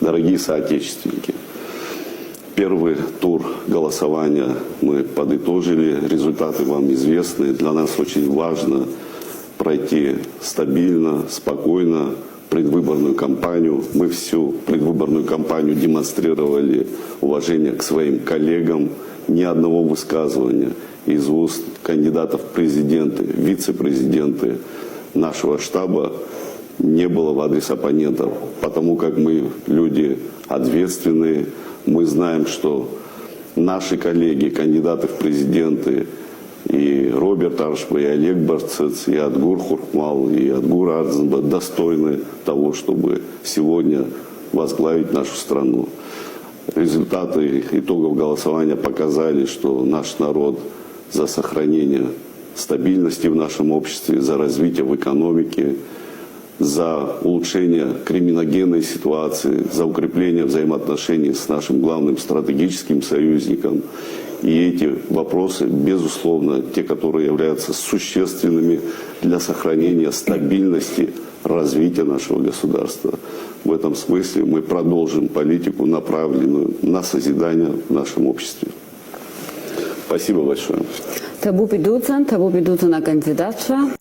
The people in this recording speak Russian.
Дорогие соотечественники, первый тур голосования мы подытожили, результаты вам известны. Для нас очень важно пройти стабильно, спокойно предвыборную кампанию. Мы всю предвыборную кампанию демонстрировали уважение к своим коллегам. Ни одного высказывания из уст кандидатов в президенты, вице-президенты нашего штаба не было в адрес оппонентов, потому как мы люди ответственные, мы знаем, что наши коллеги, кандидаты в президенты, и Роберт Аршба, и Олег Барцец, и Адгур Хуркмал, и Адгур Ардзенба достойны того, чтобы сегодня возглавить нашу страну. Результаты итогов голосования показали, что наш народ за сохранение стабильности в нашем обществе, за развитие в экономике, за улучшение криминогенной ситуации, за укрепление взаимоотношений с нашим главным стратегическим союзником. И эти вопросы, безусловно, те, которые являются существенными для сохранения стабильности развития нашего государства. В этом смысле мы продолжим политику, направленную на созидание в нашем обществе. Спасибо большое. Tabu Piducen, Tabu Piducen, Kandidatscha.